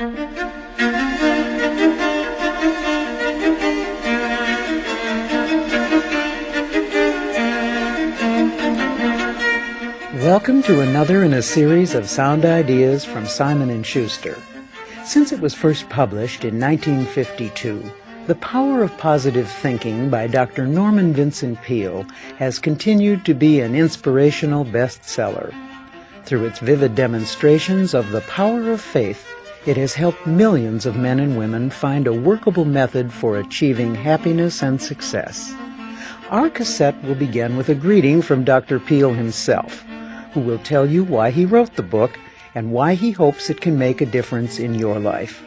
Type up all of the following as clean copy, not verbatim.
Welcome to another in a series of sound ideas from Simon & Schuster. Since it was first published in 1952, The Power of Positive Thinking by Dr. Norman Vincent Peale has continued to be an inspirational bestseller. Through its vivid demonstrations of the power of faith, it has helped millions of men and women find a workable method for achieving happiness and success. Our cassette will begin with a greeting from Dr. Peale himself, who will tell you why he wrote the book and why he hopes it can make a difference in your life.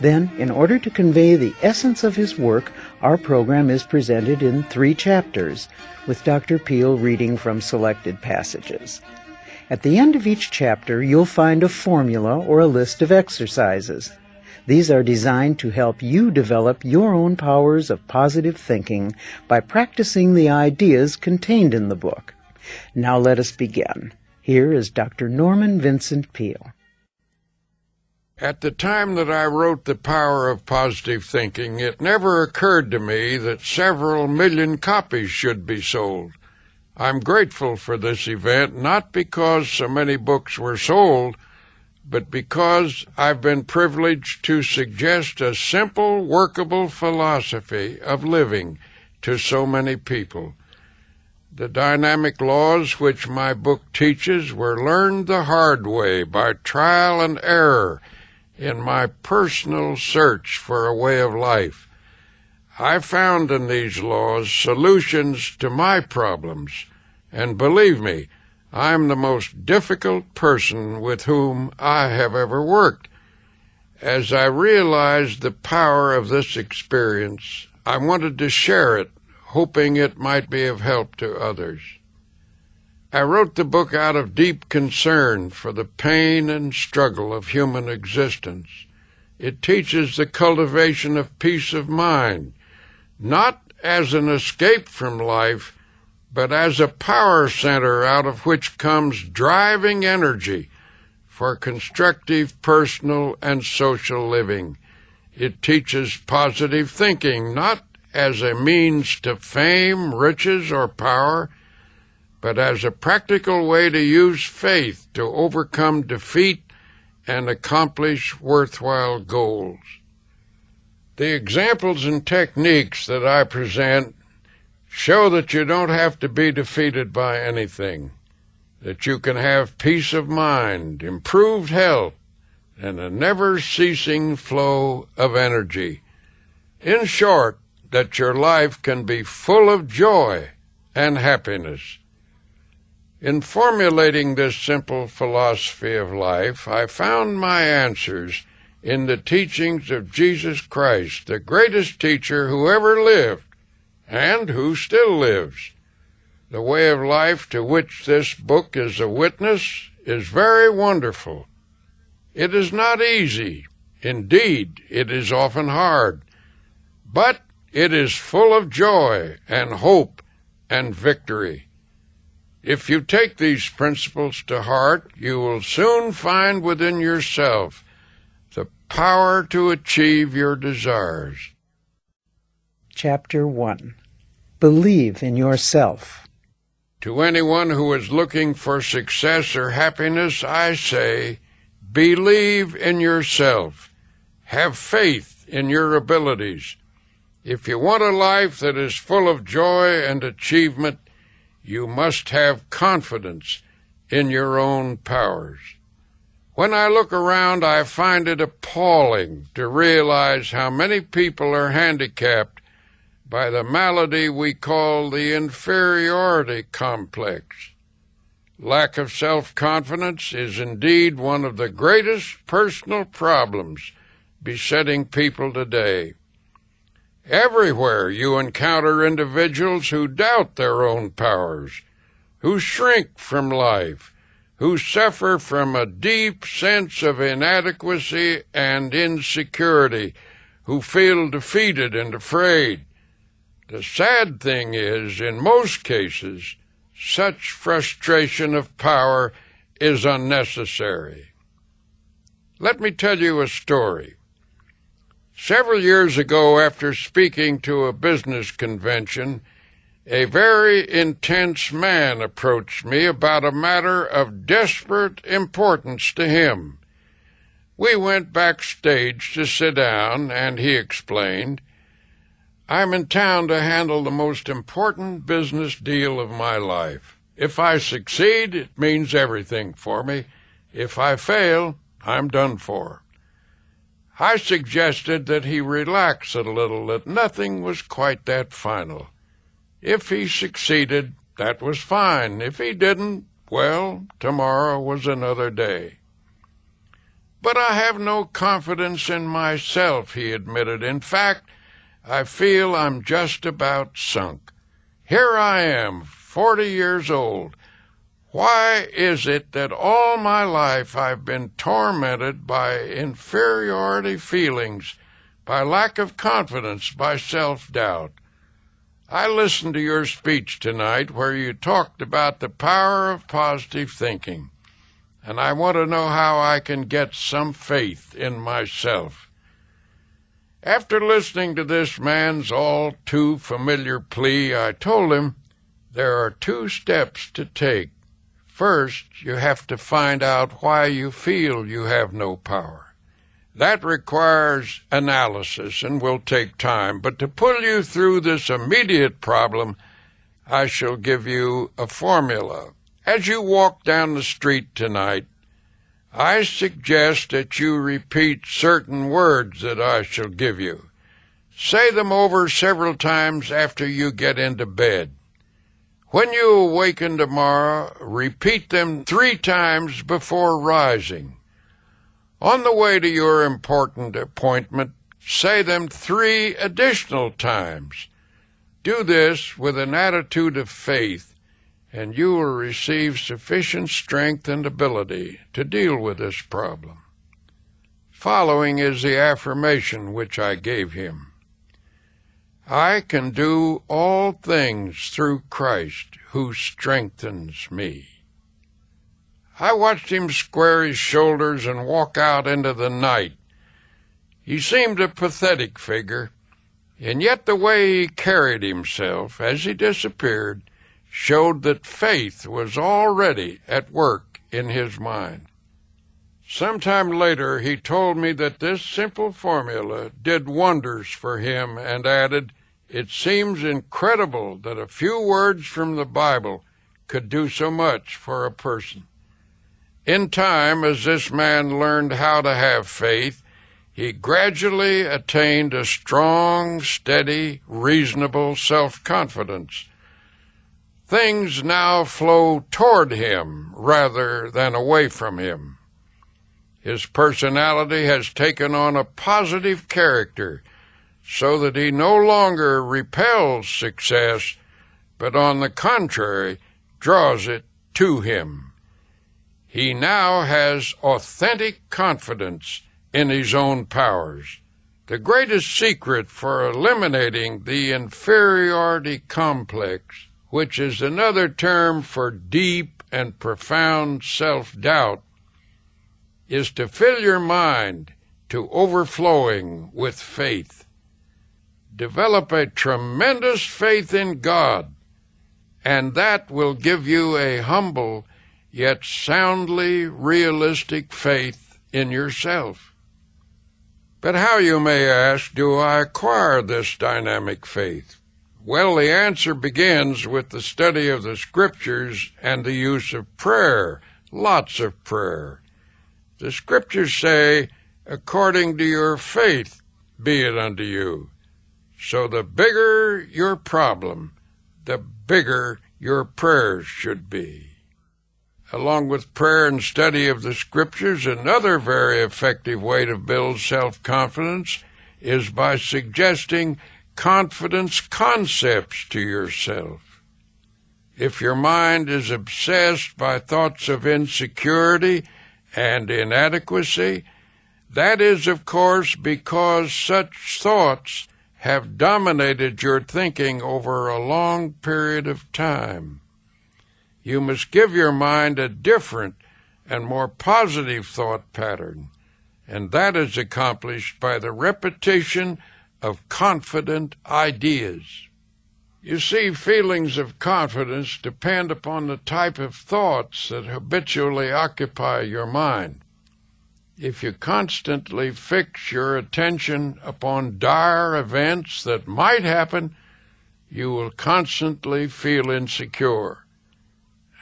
Then, in order to convey the essence of his work, our program is presented in 3 chapters, with Dr. Peale reading from selected passages. At the end of each chapter, you'll find a formula or a list of exercises. These are designed to help you develop your own powers of positive thinking by practicing the ideas contained in the book. Now let us begin. Here is Dr. Norman Vincent Peale. At the time that I wrote The Power of Positive Thinking, it never occurred to me that several million copies should be sold. I'm grateful for this event, not because so many books were sold, but because I've been privileged to suggest a simple, workable philosophy of living to so many people. The dynamic laws which my book teaches were learned the hard way by trial and error in my personal search for a way of life. I found in these laws solutions to my problems, and believe me, I'm the most difficult person with whom I have ever worked. As I realized the power of this experience, I wanted to share it, hoping it might be of help to others. I wrote the book out of deep concern for the pain and struggle of human existence. It teaches the cultivation of peace of mind, not as an escape from life, but as a power center out of which comes driving energy for constructive personal and social living. It teaches positive thinking, not as a means to fame, riches, or power, but as a practical way to use faith to overcome defeat and accomplish worthwhile goals. The examples and techniques that I present show that you don't have to be defeated by anything, that you can have peace of mind, improved health, and a never-ceasing flow of energy. In short, that your life can be full of joy and happiness. In formulating this simple philosophy of life, I found my answers in the teachings of Jesus Christ, the greatest teacher who ever lived and who still lives. The way of life to which this book is a witness is very wonderful. It is not easy. Indeed, it is often hard. But it is full of joy and hope and victory. If you take these principles to heart, you will soon find within yourself the power to achieve your desires. Chapter 1. Believe in yourself. To anyone who is looking for success or happiness, I say, believe in yourself. Have faith in your abilities. If you want a life that is full of joy and achievement, you must have confidence in your own powers. When I look around, I find it appalling to realize how many people are handicapped by the malady we call the inferiority complex. Lack of self-confidence is indeed one of the greatest personal problems besetting people today. Everywhere you encounter individuals who doubt their own powers, who shrink from life, who suffer from a deep sense of inadequacy and insecurity, who feel defeated and afraid. The sad thing is, in most cases, such frustration of power is unnecessary. Let me tell you a story. Several years ago, after speaking to a business convention, a very intense man approached me about a matter of desperate importance to him. We went backstage to sit down, and he explained, "I'm in town to handle the most important business deal of my life. If I succeed, it means everything for me. If I fail, I'm done for." I suggested that he relax a little, that nothing was quite that final. If he succeeded, that was fine. If he didn't, well, tomorrow was another day. "But I have no confidence in myself," he admitted. "In fact, I feel I'm just about sunk. Here I am, 40 years old. Why is it that all my life I've been tormented by inferiority feelings, by lack of confidence, by self-doubt? I listened to your speech tonight where you talked about the power of positive thinking, and I want to know how I can get some faith in myself." After listening to this man's all too familiar plea, I told him there are 2 steps to take. First, you have to find out why you feel you have no power. That requires analysis and will take time, but to pull you through this immediate problem, I shall give you a formula. As you walk down the street tonight, I suggest that you repeat certain words that I shall give you. Say them over several times after you get into bed. When you awaken tomorrow, repeat them 3 times before rising. On the way to your important appointment, say them 3 additional times. Do this with an attitude of faith, and you will receive sufficient strength and ability to deal with this problem. Following is the affirmation which I gave him. "I can do all things through Christ who strengthens me." I watched him square his shoulders and walk out into the night. He seemed a pathetic figure, and yet the way he carried himself as he disappeared showed that faith was already at work in his mind. Sometime later he told me that this simple formula did wonders for him and added, "It seems incredible that a few words from the Bible could do so much for a person." In time, as this man learned how to have faith, he gradually attained a strong, steady, reasonable self-confidence. Things now flow toward him rather than away from him. His personality has taken on a positive character, so that he no longer repels success, but on the contrary, draws it to him. He now has authentic confidence in his own powers. The greatest secret for eliminating the inferiority complex, which is another term for deep and profound self-doubt, is to fill your mind to overflowing with faith. Develop a tremendous faith in God, and that will give you a humble yet soundly realistic faith in yourself. But how, you may ask, do I acquire this dynamic faith? Well, the answer begins with the study of the Scriptures and the use of prayer, lots of prayer. The Scriptures say, "According to your faith be it unto you." So the bigger your problem, the bigger your prayers should be. Along with prayer and study of the Scriptures, another very effective way to build self-confidence is by suggesting confidence concepts to yourself. If your mind is obsessed by thoughts of insecurity and inadequacy, that is, of course, because such thoughts have dominated your thinking over a long period of time. You must give your mind a different and more positive thought pattern. and that is accomplished by the repetition of confident ideas. You see, feelings of confidence depend upon the type of thoughts that habitually occupy your mind. If you constantly fix your attention upon dire events that might happen, you will constantly feel insecure.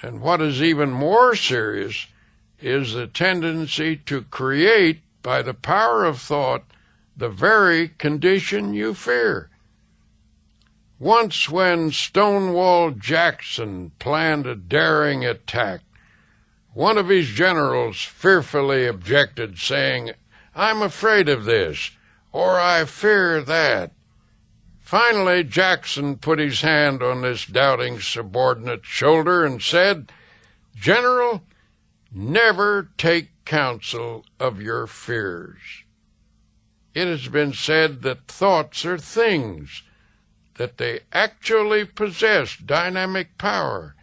And what is even more serious is the tendency to create, by the power of thought, the very condition you fear. Once when Stonewall Jackson planned a daring attack, one of his generals fearfully objected, saying, "I'm afraid of this," or "I fear that." Finally, Jackson put his hand on this doubting subordinate's shoulder and said, "General, never take counsel of your fears." It has been said that thoughts are things, that they actually possess dynamic power.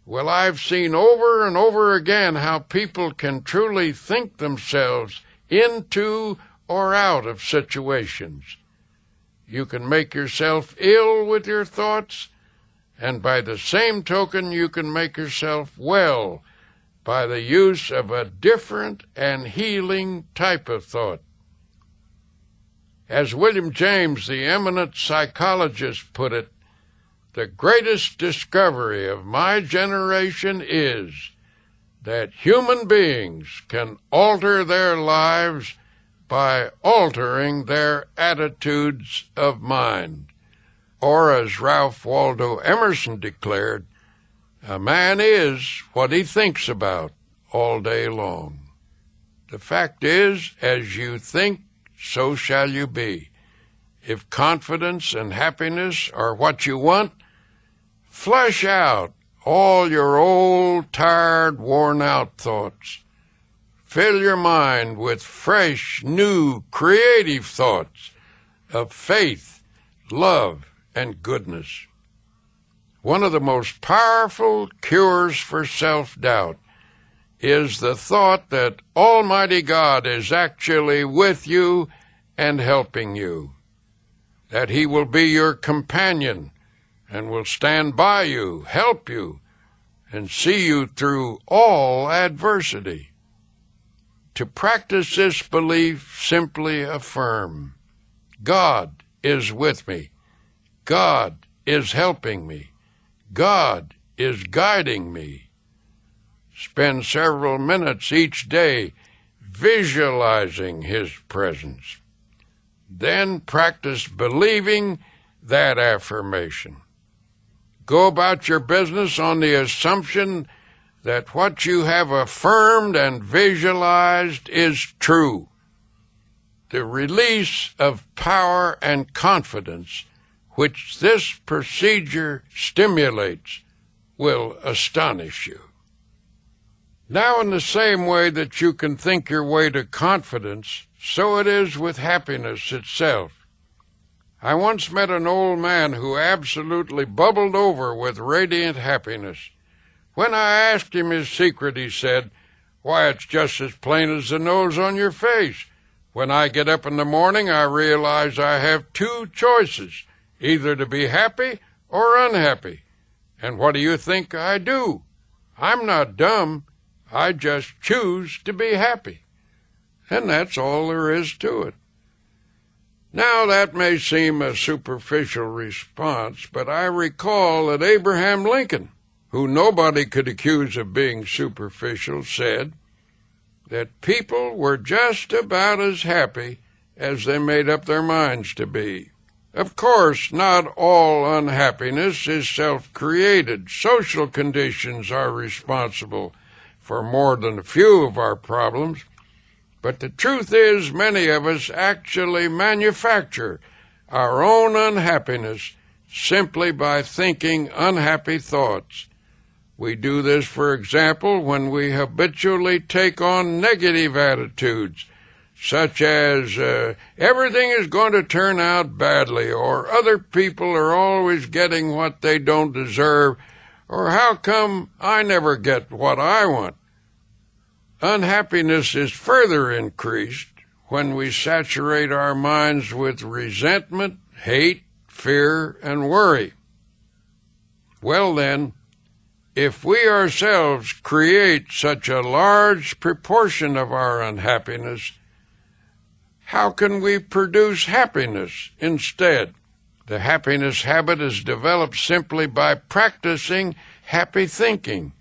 Well, I've seen over and over again how people can truly think themselves into or out of situations. You can make yourself ill with your thoughts, and by the same token you can make yourself well by the use of a different and healing type of thought. As William James, the eminent psychologist, put it, "The greatest discovery of my generation is that human beings can alter their lives by altering their attitudes of mind." Or, as Ralph Waldo Emerson declared, "A man is what he thinks about all day long." The fact is, as you think, so shall you be. If confidence and happiness are what you want, flush out all your old, tired, worn-out thoughts. Fill your mind with fresh, new, creative thoughts of faith, love, and goodness. One of the most powerful cures for self-doubt is the thought that Almighty God is actually with you and helping you, that He will be your companion and will stand by you, help you, and see you through all adversity. To practice this belief, simply affirm, God is with me, God is helping me, God is guiding me. Spend several minutes each day visualizing His presence. Then practice believing that affirmation. Go about your business on the assumption that what you have affirmed and visualized is true. The release of power and confidence which this procedure stimulates will astonish you. Now, in the same way that you can think your way to confidence, so it is with happiness itself. I once met an old man who absolutely bubbled over with radiant happiness. When I asked him his secret, he said, "Why, it's just as plain as the nose on your face. When I get up in the morning, I realize I have two choices, either to be happy or unhappy. And what do you think I do? I'm not dumb. I just choose to be happy." And that's all there is to it. Now, that may seem a superficial response, but I recall that Abraham Lincoln, who nobody could accuse of being superficial, said that people were just about as happy as they made up their minds to be. Of course, not all unhappiness is self-created. Social conditions are responsible for more than a few of our problems. But the truth is, many of us actually manufacture our own unhappiness simply by thinking unhappy thoughts. We do this, for example, when we habitually take on negative attitudes, such as, everything is going to turn out badly, or other people are always getting what they don't deserve, or how come I never get what I want? Unhappiness is further increased when we saturate our minds with resentment, hate, fear, and worry. Well then, if we ourselves create such a large proportion of our unhappiness, how can we produce happiness instead? The happiness habit is developed simply by practicing happy thinking.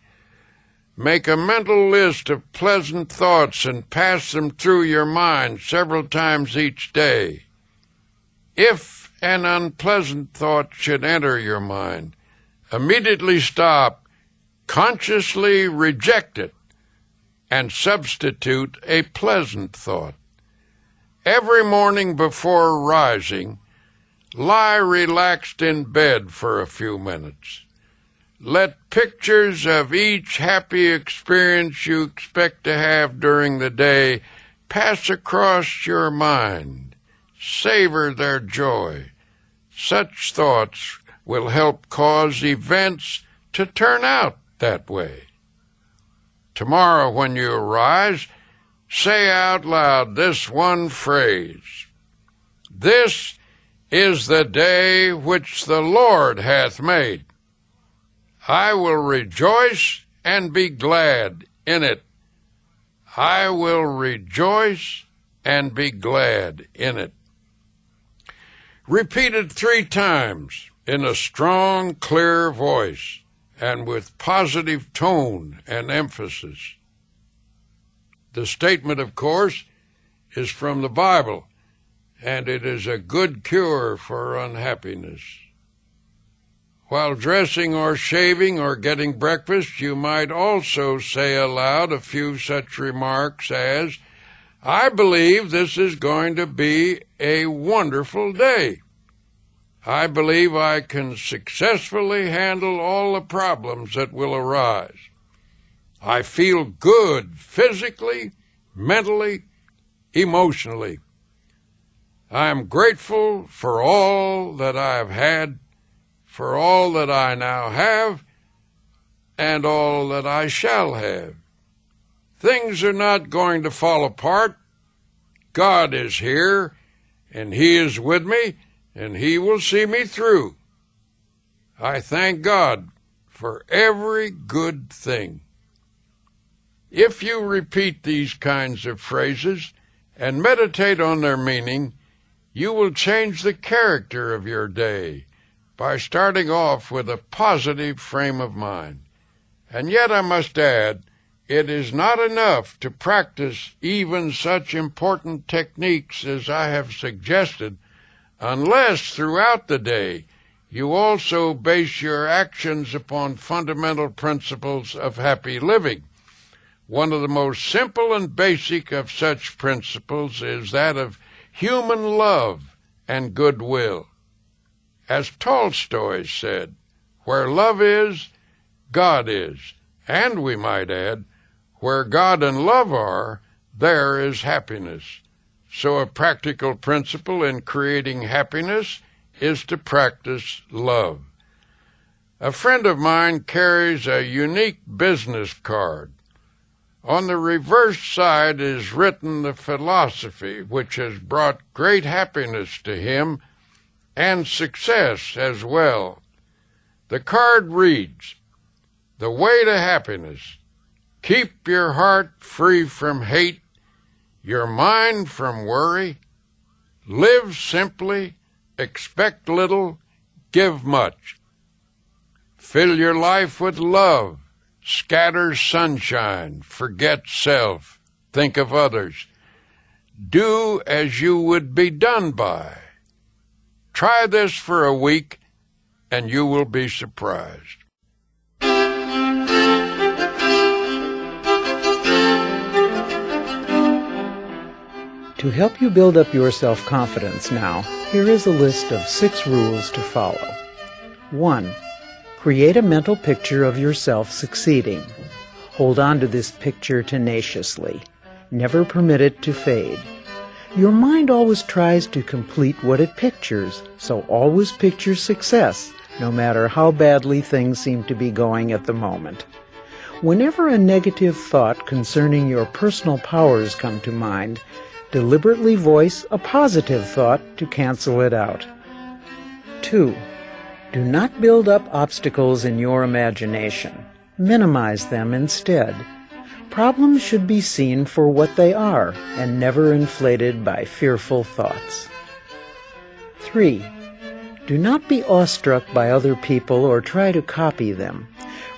Make a mental list of pleasant thoughts and pass them through your mind several times each day. If an unpleasant thought should enter your mind, immediately stop, consciously reject it, and substitute a pleasant thought. Every morning before rising, lie relaxed in bed for a few minutes. Let pictures of each happy experience you expect to have during the day pass across your mind. Savor their joy. Such thoughts will help cause events to turn out that way. Tomorrow when you arise, say out loud this one phrase: "This is the day which the Lord hath made. I will rejoice and be glad in it. I will rejoice and be glad in it." Repeated 3 times in a strong, clear voice and with positive tone and emphasis. The statement, of course, is from the Bible, and it is a good cure for unhappiness. While dressing or shaving or getting breakfast, you might also say aloud a few such remarks as, "I believe this is going to be a wonderful day. I believe I can successfully handle all the problems that will arise. I feel good physically, mentally, emotionally. I am grateful for all that I have had, for all that I now have, and all that I shall have. Things are not going to fall apart. God is here, and He is with me, and He will see me through. I thank God for every good thing." If you repeat these kinds of phrases and meditate on their meaning, you will change the character of your day by starting off with a positive frame of mind. And yet I must add, it is not enough to practice even such important techniques as I have suggested, unless throughout the day you also base your actions upon fundamental principles of happy living. One of the most simple and basic of such principles is that of human love and goodwill. As Tolstoy said, "Where love is, God is," and we might add, "Where God and love are, there is happiness." So a practical principle in creating happiness is to practice love. A friend of mine carries a unique business card. On the reverse side is written the philosophy which has brought great happiness to him and success as well. The card reads, "The way to happiness: keep your heart free from hate, your mind from worry, live simply, expect little, give much. Fill your life with love, scatter sunshine, forget self, think of others. Do as you would be done by. Try this for a week, and you will be surprised." To help you build up your self-confidence now, here is a list of 6 rules to follow. 1. Create a mental picture of yourself succeeding. Hold on to this picture tenaciously. Never permit it to fade. Your mind always tries to complete what it pictures, so always picture success, no matter how badly things seem to be going at the moment. Whenever a negative thought concerning your personal powers come to mind, deliberately voice a positive thought to cancel it out. 2. Do not build up obstacles in your imagination. Minimize them instead. Problems should be seen for what they are and never inflated by fearful thoughts. 3. Do not be awestruck by other people or try to copy them.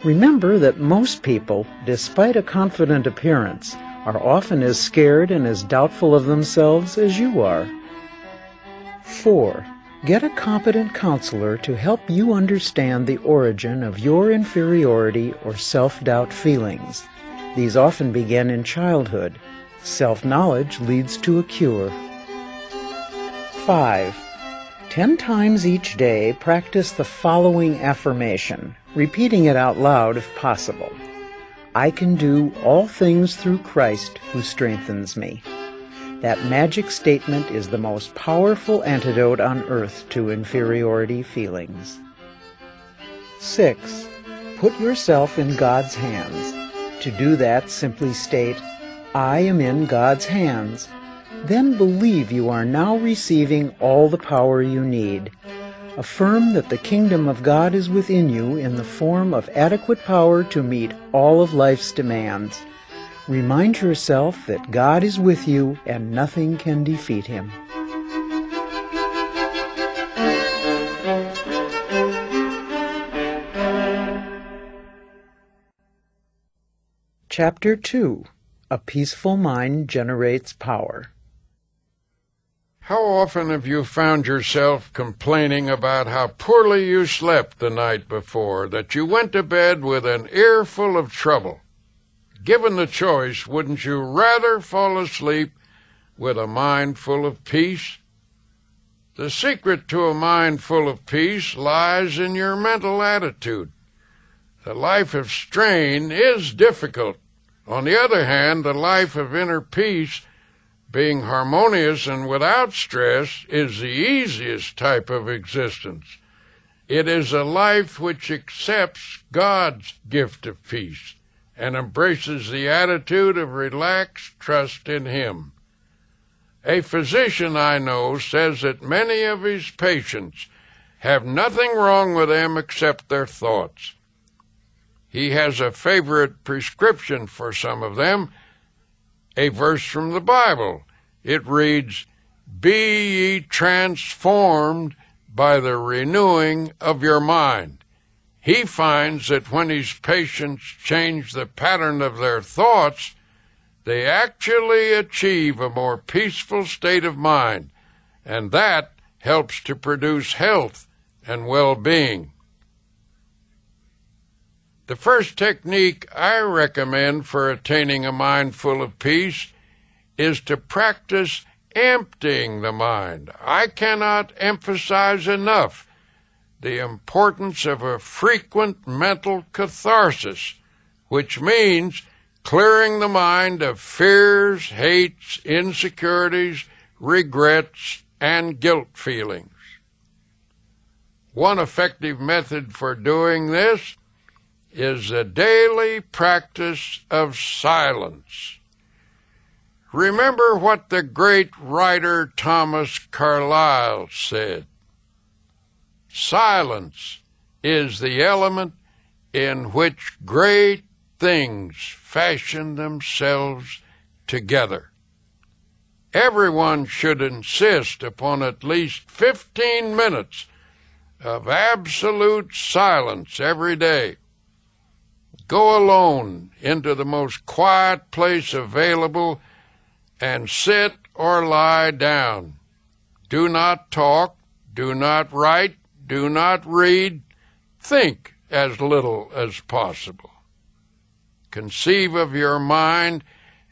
Remember that most people, despite a confident appearance, are often as scared and as doubtful of themselves as you are. 4. Get a competent counselor to help you understand the origin of your inferiority or self-doubt feelings. These often begin in childhood. Self-knowledge leads to a cure. 5. 10 times each day, practice the following affirmation, repeating it out loud if possible. I can do all things through Christ who strengthens me. That magic statement is the most powerful antidote on earth to inferiority feelings. 6. Put yourself in God's hands. To do that, simply state, I am in God's hands. Then believe you are now receiving all the power you need. Affirm that the kingdom of God is within you in the form of adequate power to meet all of life's demands. Remind yourself that God is with you and nothing can defeat Him. Chapter 2. A Peaceful Mind Generates Power. How often have you found yourself complaining about how poorly you slept the night before, that you went to bed with an earful of trouble? Given the choice, wouldn't you rather fall asleep with a mind full of peace? The secret to a mind full of peace lies in your mental attitude. The life of strain is difficult. On the other hand, the life of inner peace, being harmonious and without stress, is the easiest type of existence. It is a life which accepts God's gift of peace and embraces the attitude of relaxed trust in Him. A physician I know says that many of his patients have nothing wrong with them except their thoughts. He has a favorite prescription for some of them, a verse from the Bible. It reads, Be ye transformed by the renewing of your mind. He finds that when his patients change the pattern of their thoughts, they actually achieve a more peaceful state of mind, and that helps to produce health and well-being. The first technique I recommend for attaining a mind full of peace is to practice emptying the mind. I cannot emphasize enough the importance of a frequent mental catharsis, which means clearing the mind of fears, hates, insecurities, regrets, and guilt feelings. One effective method for doing this is the daily practice of silence. Remember what the great writer Thomas Carlyle said. Silence is the element in which great things fashion themselves together. Everyone should insist upon at least 15 minutes of absolute silence every day. Go alone into the most quiet place available and sit or lie down. Do not talk, do not write, do not read. Think as little as possible. Conceive of your mind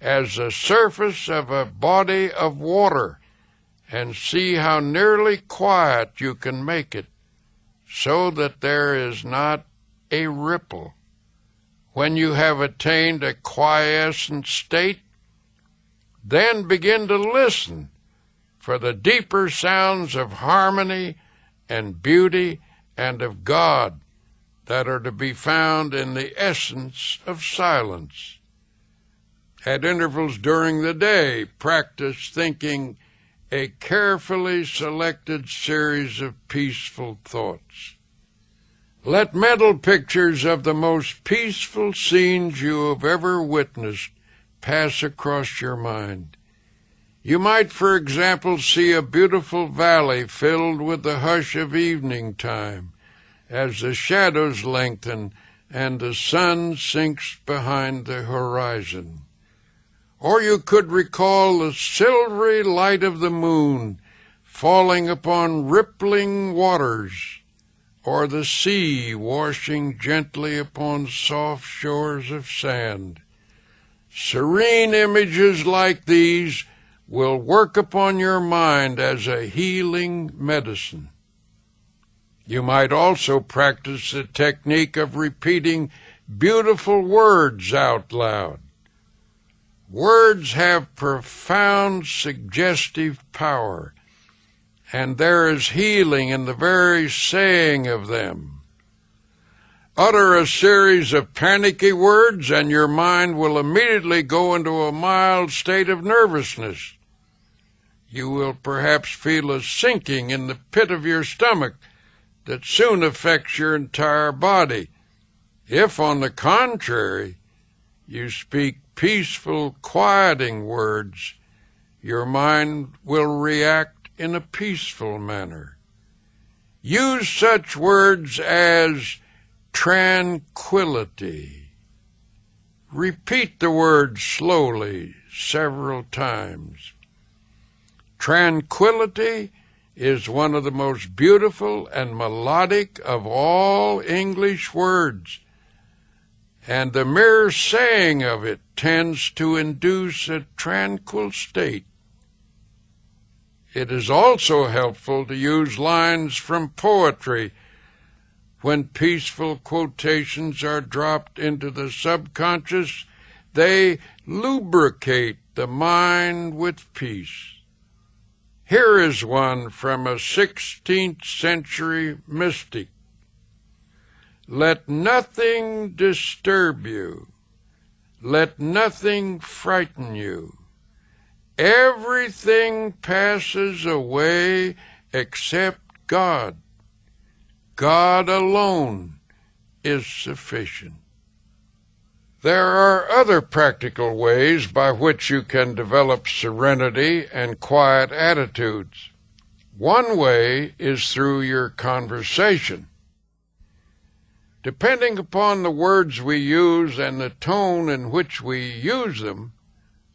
as the surface of a body of water and see how nearly quiet you can make it so that there is not a ripple. When you have attained a quiescent state, then begin to listen for the deeper sounds of harmony and beauty and of God that are to be found in the essence of silence. At intervals during the day, practice thinking a carefully selected series of peaceful thoughts. Let mental pictures of the most peaceful scenes you have ever witnessed pass across your mind. You might, for example, see a beautiful valley filled with the hush of evening time as the shadows lengthen and the sun sinks behind the horizon. Or you could recall the silvery light of the moon falling upon rippling waters, or the sea washing gently upon soft shores of sand. Serene images like these will work upon your mind as a healing medicine. You might also practice the technique of repeating beautiful words out loud. Words have profound suggestive power, and there is healing in the very saying of them. Utter a series of panicky words, and your mind will immediately go into a mild state of nervousness. You will perhaps feel a sinking in the pit of your stomach that soon affects your entire body. If, on the contrary, you speak peaceful, quieting words, your mind will react in a peaceful manner. Use such words as tranquility. Repeat the word slowly several times. Tranquility is one of the most beautiful and melodic of all English words, and the mere saying of it tends to induce a tranquil state. It is also helpful to use lines from poetry when peaceful quotations are dropped into the subconscious. They lubricate the mind with peace. Here is one from a 16th century mystic. Let nothing disturb you. Let nothing frighten you. Everything passes away except God. God alone is sufficient. There are other practical ways by which you can develop serenity and quiet attitudes. One way is through your conversation. Depending upon the words we use and the tone in which we use them,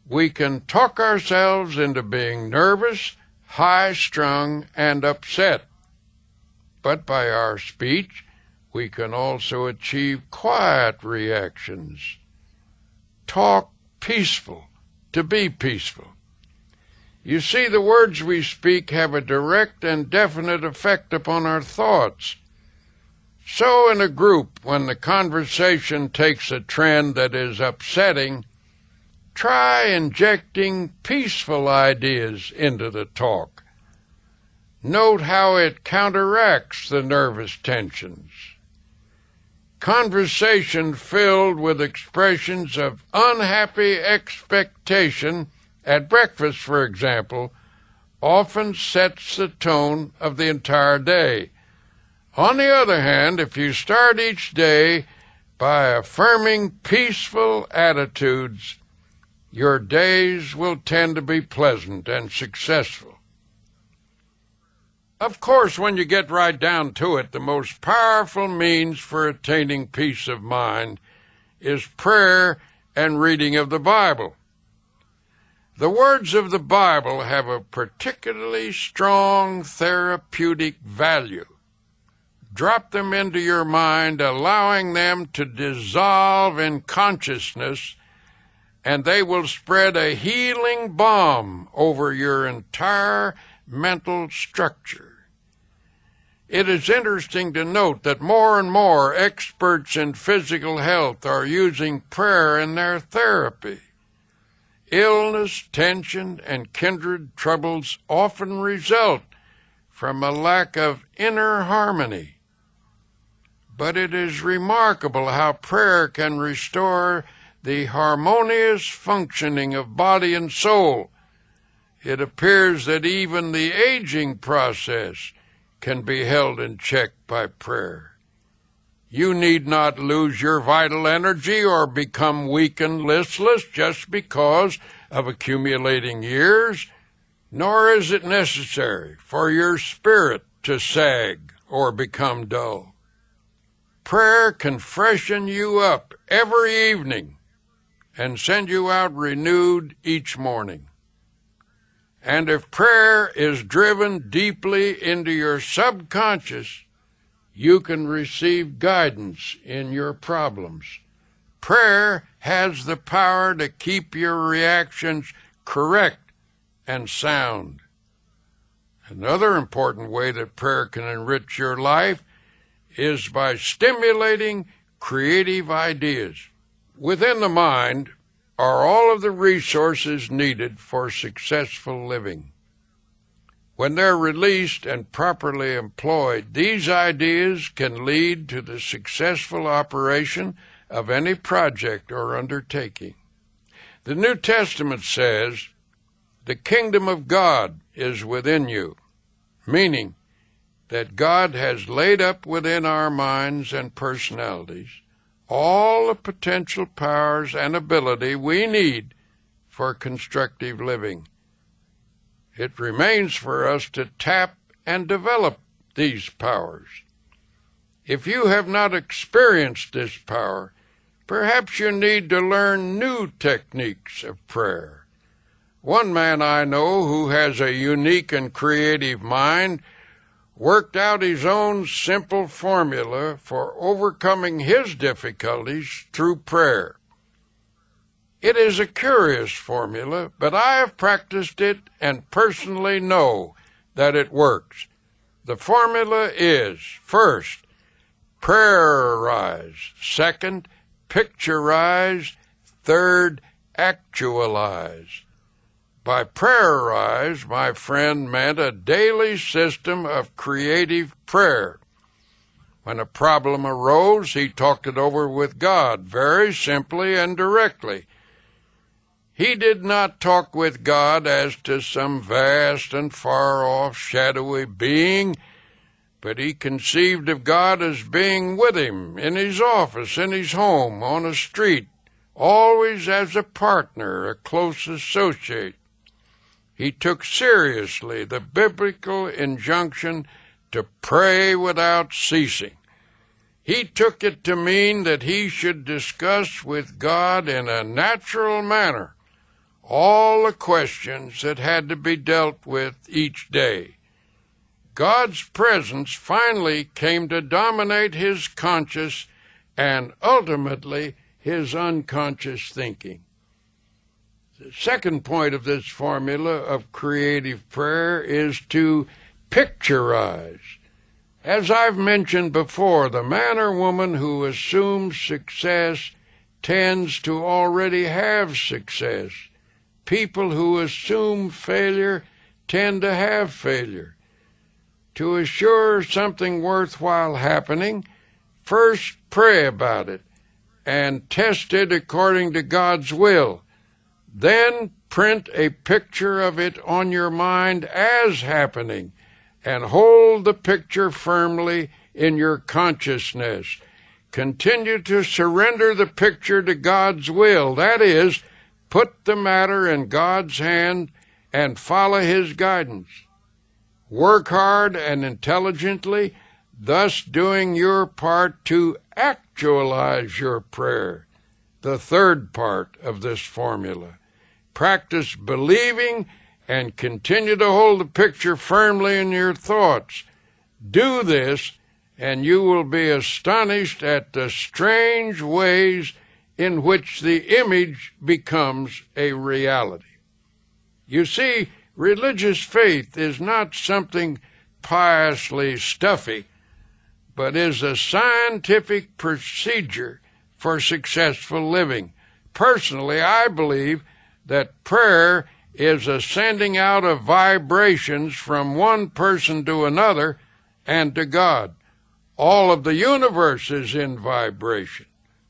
we can talk ourselves into being nervous, high-strung, and upset. But by our speech, we can also achieve quiet reactions. Talk peaceful, to be peaceful. You see, the words we speak have a direct and definite effect upon our thoughts. So in a group, when the conversation takes a trend that is upsetting, try injecting peaceful ideas into the talk. Note how it counteracts the nervous tensions. Conversation filled with expressions of unhappy expectation, at breakfast, for example, often sets the tone of the entire day. On the other hand, if you start each day by affirming peaceful attitudes, your days will tend to be pleasant and successful. Of course, when you get right down to it, the most powerful means for attaining peace of mind is prayer and reading of the Bible. The words of the Bible have a particularly strong therapeutic value. Drop them into your mind, allowing them to dissolve in consciousness, and they will spread a healing balm over your entire mental structure. It is interesting to note that more and more experts in physical health are using prayer in their therapy. Illness, tension, and kindred troubles often result from a lack of inner harmony. but it is remarkable how prayer can restore the harmonious functioning of body and soul. It appears that even the aging process can be held in check by prayer. You need not lose your vital energy or become weak and listless just because of accumulating years, nor is it necessary for your spirit to sag or become dull. Prayer can freshen you up every evening and send you out renewed each morning. And if prayer is driven deeply into your subconscious, you can receive guidance in your problems. Prayer has the power to keep your reactions correct and sound. Another important way that prayer can enrich your life is by stimulating creative ideas. Within the mind are all of the resources needed for successful living. When they're released and properly employed, these ideas can lead to the successful operation of any project or undertaking. The New Testament says, "The kingdom of God is within you," meaning that God has laid up within our minds and personalities all the potential powers and ability we need for constructive living. It remains for us to tap and develop these powers. If you have not experienced this power, perhaps you need to learn new techniques of prayer. One man I know who has a unique and creative mind worked out his own simple formula for overcoming his difficulties through prayer. It is a curious formula, but I have practiced it and personally know that it works. The formula is, first, prayerize; second, picturize; third, actualize. By prayerize, my friend meant a daily system of creative prayer. When a problem arose, he talked it over with God very simply and directly. He did not talk with God as to some vast and far-off shadowy being, but he conceived of God as being with him in his office, in his home, on a street, always as a partner, a close associate. He took seriously the biblical injunction to pray without ceasing. He took it to mean that he should discuss with God in a natural manner all the questions that had to be dealt with each day. God's presence finally came to dominate his conscious and ultimately his unconscious thinking. The second point of this formula of creative prayer is to picturize. As I've mentioned before, the man or woman who assumes success tends to already have success. People who assume failure tend to have failure. To assure something worthwhile happening, first pray about it and test it according to God's will. Then print a picture of it on your mind as happening and hold the picture firmly in your consciousness. Continue to surrender the picture to God's will. That is, put the matter in God's hand and follow his guidance. Work hard and intelligently, thus doing your part to actualize your prayer. The third part of this formula. Practice believing and continue to hold the picture firmly in your thoughts. Do this, and you will be astonished at the strange ways in which the image becomes a reality. You see, religious faith is not something piously stuffy, but is a scientific procedure for successful living. Personally, I believe that prayer is a sending out of vibrations from one person to another and to God. All of the universe is in vibration.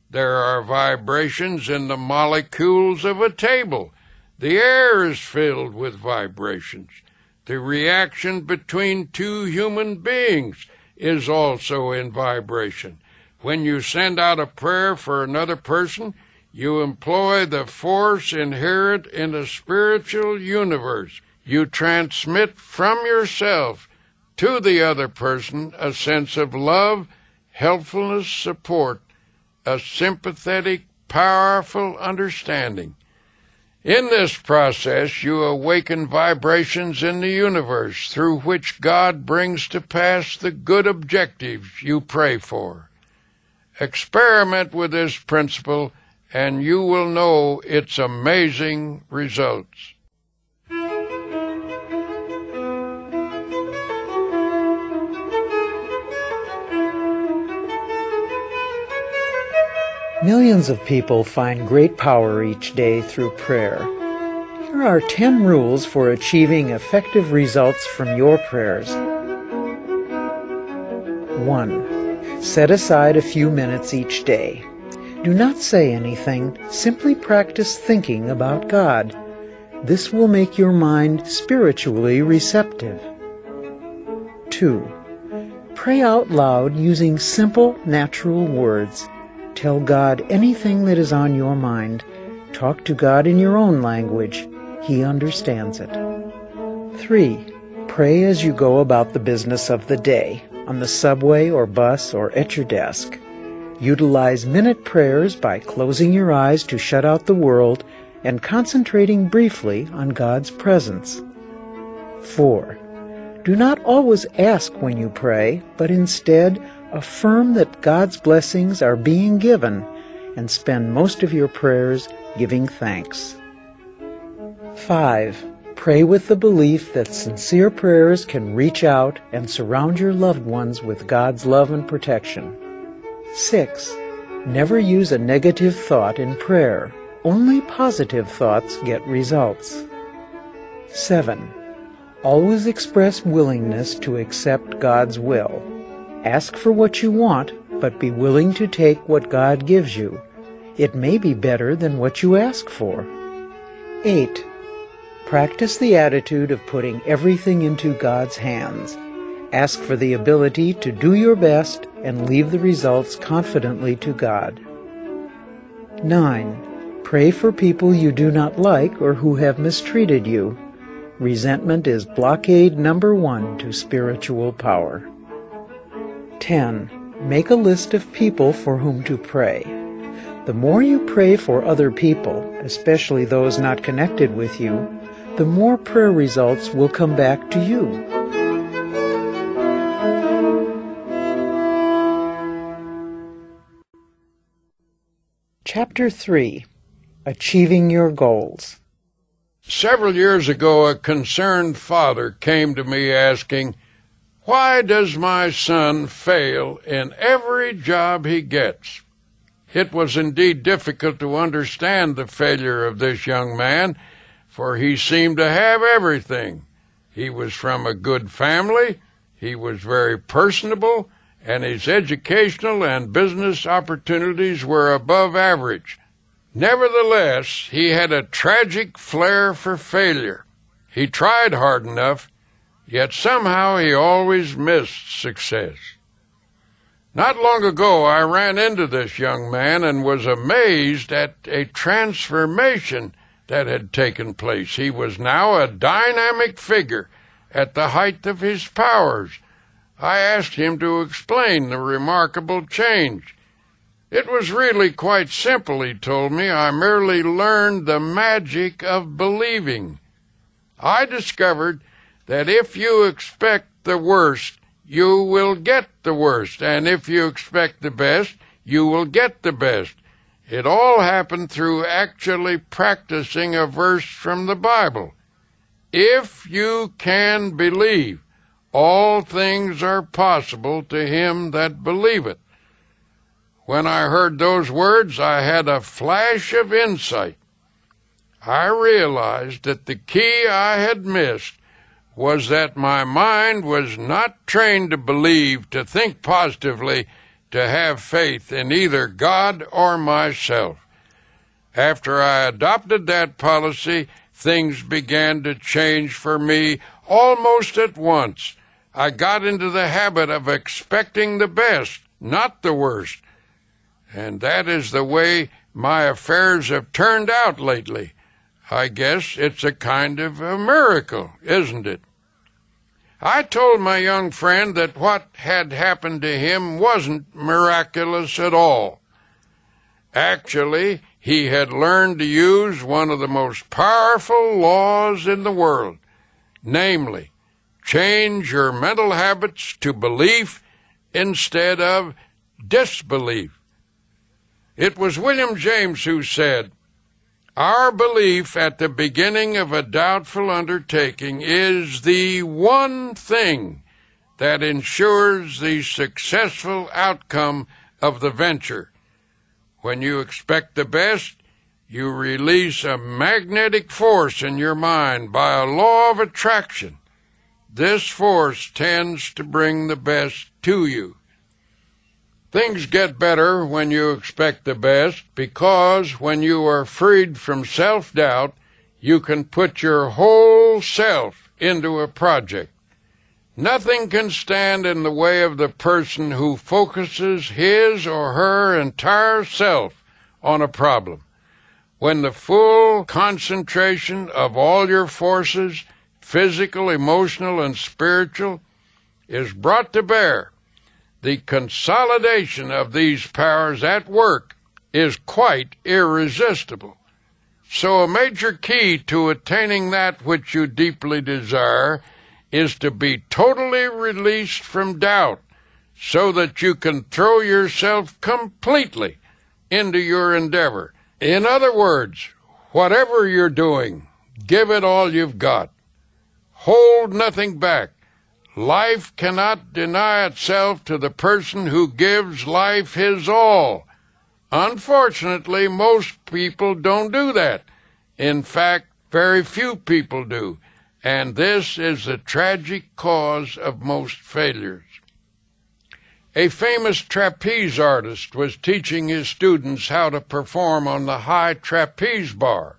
There are vibrations in the molecules of a table. The air is filled with vibrations. The reaction between two human beings is also in vibration. When you send out a prayer for another person, you employ the force inherent in the spiritual universe. You transmit from yourself to the other person a sense of love, helpfulness, support, a sympathetic, powerful understanding. In this process, you awaken vibrations in the universe through which God brings to pass the good objectives you pray for. Experiment with this principle, and you will know its amazing results. Millions of people find great power each day through prayer. Here are 10 rules for achieving effective results from your prayers. 1. Set aside a few minutes each day. Do not say anything, simply practice thinking about God. This will make your mind spiritually receptive. 2. Pray out loud using simple, natural words. Tell God anything that is on your mind. Talk to God in your own language. He understands it. 3. Pray as you go about the business of the day, on the subway or bus or at your desk. Utilize minute prayers by closing your eyes to shut out the world and concentrating briefly on God's presence. 4. Do not always ask when you pray, but instead affirm that God's blessings are being given and spend most of your prayers giving thanks. 5. Pray with the belief that sincere prayers can reach out and surround your loved ones with God's love and protection. 6. Never use a negative thought in prayer. Only positive thoughts get results. 7. Always express willingness to accept God's will. Ask for what you want, but be willing to take what God gives you. It may be better than what you ask for. 8. Practice the attitude of putting everything into God's hands. Ask for the ability to do your best and leave the results confidently to God. 9. Pray for people you do not like or who have mistreated you. Resentment is blockade number 1 to spiritual power. 10. Make a list of people for whom to pray. The more you pray for other people, especially those not connected with you, the more prayer results will come back to you. Chapter 3. Achieving Your Goals. Several years ago, a concerned father came to me asking, "Why does my son fail in every job he gets?" It was indeed difficult to understand the failure of this young man, for he seemed to have everything. He was from a good family, he was very personable, and his educational and business opportunities were above average. Nevertheless, he had a tragic flair for failure. He tried hard enough, yet somehow he always missed success. Not long ago I ran into this young man and was amazed at a transformation that had taken place. He was now a dynamic figure at the height of his powers. I asked him to explain the remarkable change. It was really quite simple, he told me. I merely learned the magic of believing. I discovered that if you expect the worst, you will get the worst, and if you expect the best, you will get the best. It all happened through actually practicing a verse from the Bible. If you can believe, all things are possible to him that believeth. When I heard those words, I had a flash of insight. I realized that the key I had missed was that my mind was not trained to believe, to think positively, to have faith in either God or myself. After I adopted that policy, things began to change for me almost at once. I got into the habit of expecting the best, not the worst. And that is the way my affairs have turned out lately. I guess it's a kind of a miracle, isn't it? I told my young friend that what had happened to him wasn't miraculous at all. Actually, he had learned to use one of the most powerful laws in the world, namely, change your mental habits to belief instead of disbelief. It was William James who said, "Our belief at the beginning of a doubtful undertaking is the one thing that ensures the successful outcome of the venture. When you expect the best, you release a magnetic force in your mind by a law of attraction. This force tends to bring the best to you." Things get better when you expect the best, because when you are freed from self-doubt, you can put your whole self into a project. Nothing can stand in the way of the person who focuses his or her entire self on a problem. When the full concentration of all your forces, physical, emotional, and spiritual, is brought to bear, the consolidation of these powers at work is quite irresistible. So a major key to attaining that which you deeply desire is to be totally released from doubt, so that you can throw yourself completely into your endeavor. In other words, whatever you're doing, give it all you've got. Hold nothing back. Life cannot deny itself to the person who gives life his all. Unfortunately, most people don't do that. In fact, very few people do, and this is the tragic cause of most failures. A famous trapeze artist was teaching his students how to perform on the high trapeze bar.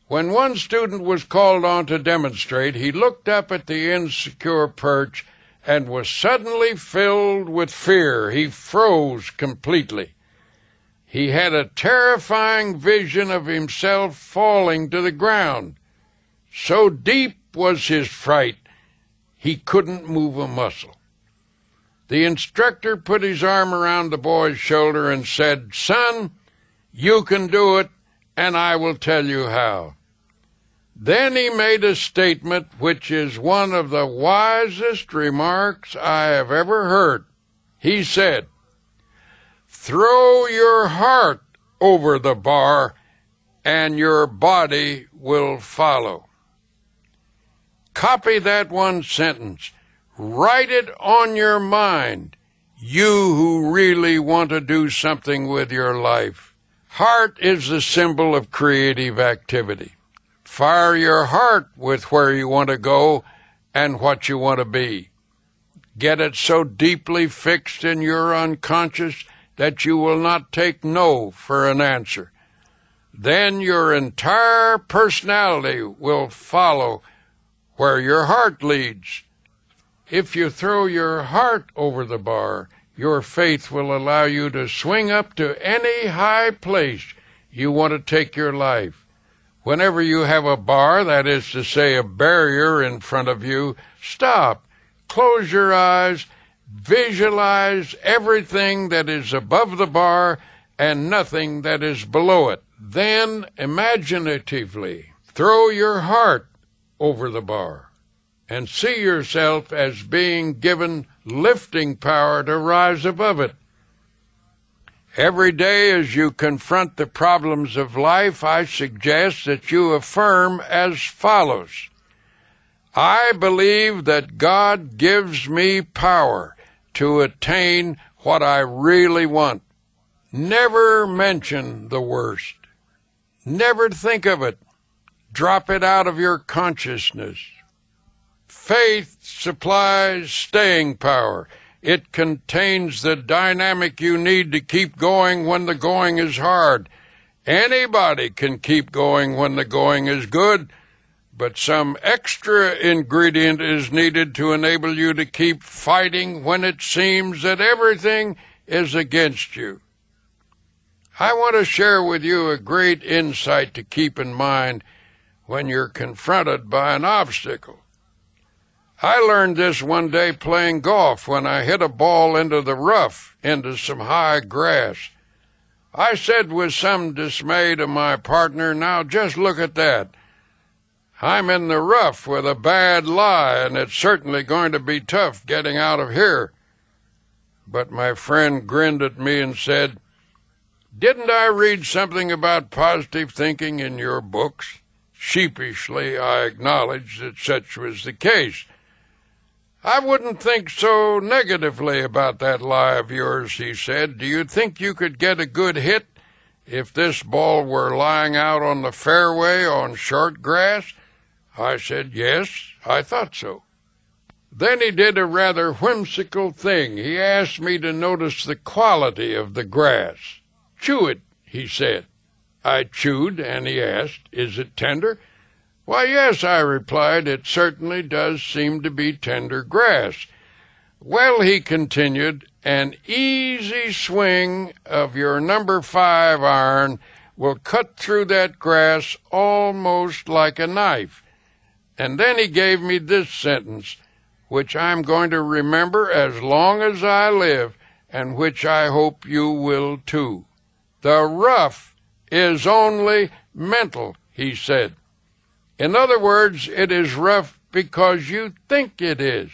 When one student was called on to demonstrate, he looked up at the insecure perch and was suddenly filled with fear. He froze completely. He had a terrifying vision of himself falling to the ground. So deep was his fright, he couldn't move a muscle. The instructor put his arm around the boy's shoulder and said, "Son, you can do it, and I will tell you how." Then he made a statement which is one of the wisest remarks I have ever heard. He said, "Throw your heart over the bar, and your body will follow." Copy that one sentence. Write it on your mind. You who really want to do something with your life. Heart is the symbol of creative activity. Fire your heart with where you want to go and what you want to be. Get it so deeply fixed in your unconscious that you will not take no for an answer. Then your entire personality will follow where your heart leads. If you throw your heart over the bar, your faith will allow you to swing up to any high place you want to take your life. Whenever you have a bar, that is to say a barrier in front of you, stop, close your eyes, visualize everything that is above the bar and nothing that is below it. Then, imaginatively, throw your heart over the bar and see yourself as being given lifting power to rise above it. Every day as you confront the problems of life, I suggest that you affirm as follows: I believe that God gives me power to attain what I really want. Never mention the worst. Never think of it. Drop it out of your consciousness. Faith supplies staying power. It contains the dynamic you need to keep going when the going is hard. Anybody can keep going when the going is good, but some extra ingredient is needed to enable you to keep fighting when it seems that everything is against you. I want to share with you a great insight to keep in mind when you're confronted by an obstacle. I learned this one day playing golf when I hit a ball into the rough, into some high grass. I said with some dismay to my partner, "Now just look at that. I'm in the rough with a bad lie, and it's certainly going to be tough getting out of here." But my friend grinned at me and said, "Didn't I read something about positive thinking in your books?" Sheepishly, I acknowledged that such was the case. "I wouldn't think so negatively about that lie of yours," he said. "Do you think you could get a good hit if this ball were lying out on the fairway on short grass?" I said, "Yes, I thought so." Then he did a rather whimsical thing. He asked me to notice the quality of the grass. "Chew it," he said. I chewed, and he asked, "Is it tender?" "Why, yes," I replied, "it certainly does seem to be tender grass." "Well," he continued, "an easy swing of your number 5 iron will cut through that grass almost like a knife." And then he gave me this sentence, which I'm going to remember as long as I live, and which I hope you will too. "The rough is only mental," he said. In other words, it is rough because you think it is.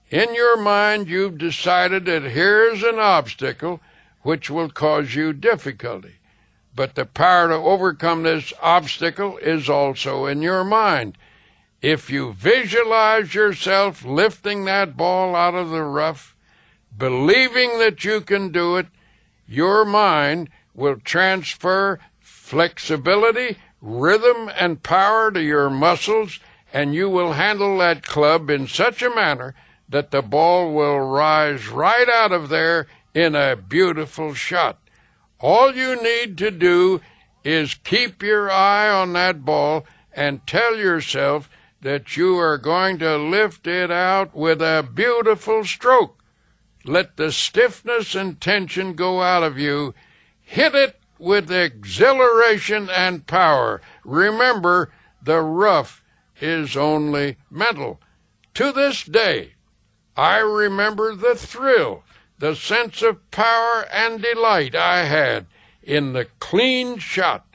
In your mind, you've decided that here's an obstacle which will cause you difficulty. But the power to overcome this obstacle is also in your mind. If you visualize yourself lifting that ball out of the rough, believing that you can do it, your mind will transfer flexibility, rhythm, and power to your muscles, and you will handle that club in such a manner that the ball will rise right out of there in a beautiful shot. All you need to do is keep your eye on that ball and tell yourself that you are going to lift it out with a beautiful stroke. Let the stiffness and tension go out of you. Hit it with exhilaration and power. Remember, the rough is only mental. To this day, I remember the thrill, the sense of power and delight I had in the clean shot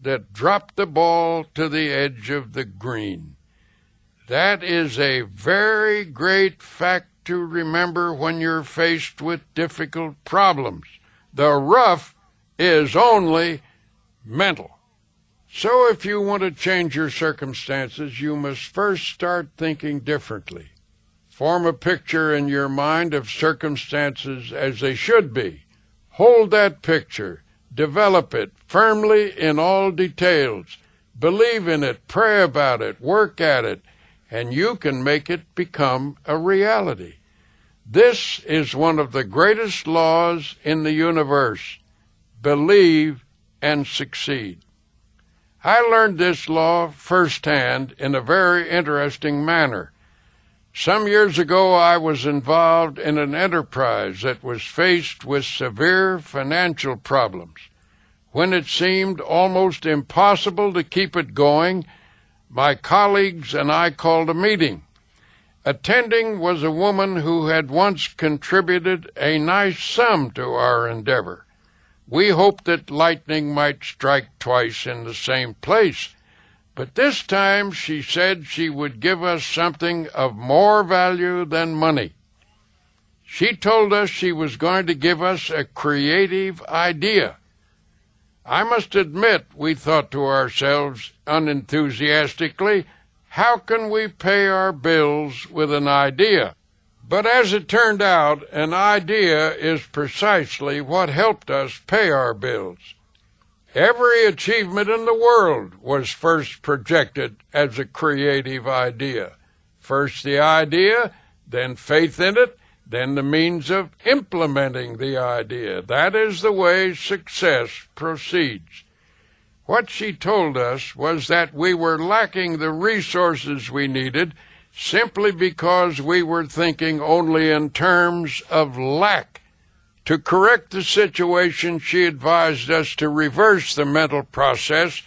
that dropped the ball to the edge of the green. That is a very great fact to remember when you're faced with difficult problems. The rough is only mental. So if you want to change your circumstances, you must first start thinking differently. Form a picture in your mind of circumstances as they should be. Hold that picture. Develop it firmly in all details. Believe in it, pray about it, work at it, and you can make it become a reality. This is one of the greatest laws in the universe. Believe and succeed. I learned this law firsthand in a very interesting manner. Some years ago, I was involved in an enterprise that was faced with severe financial problems. When it seemed almost impossible to keep it going, my colleagues and I called a meeting. Attending was a woman who had once contributed a nice sum to our endeavor. We hoped that lightning might strike twice in the same place, but this time she said she would give us something of more value than money. She told us she was going to give us a creative idea. I must admit, we thought to ourselves unenthusiastically, how can we pay our bills with an idea? But as it turned out, an idea is precisely what helped us pay our bills. Every achievement in the world was first projected as a creative idea. First the idea, then faith in it, then the means of implementing the idea. That is the way success proceeds. What she told us was that we were lacking the resources we needed simply because we were thinking only in terms of lack. To correct the situation, she advised us to reverse the mental process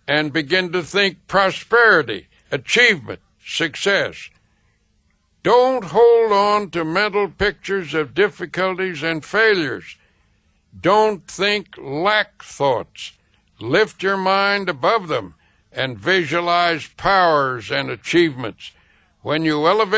and begin to think prosperity, achievement, success. Don't hold on to mental pictures of difficulties and failures. Don't think lack thoughts. Lift your mind above them and visualize powers and achievements. When you elevate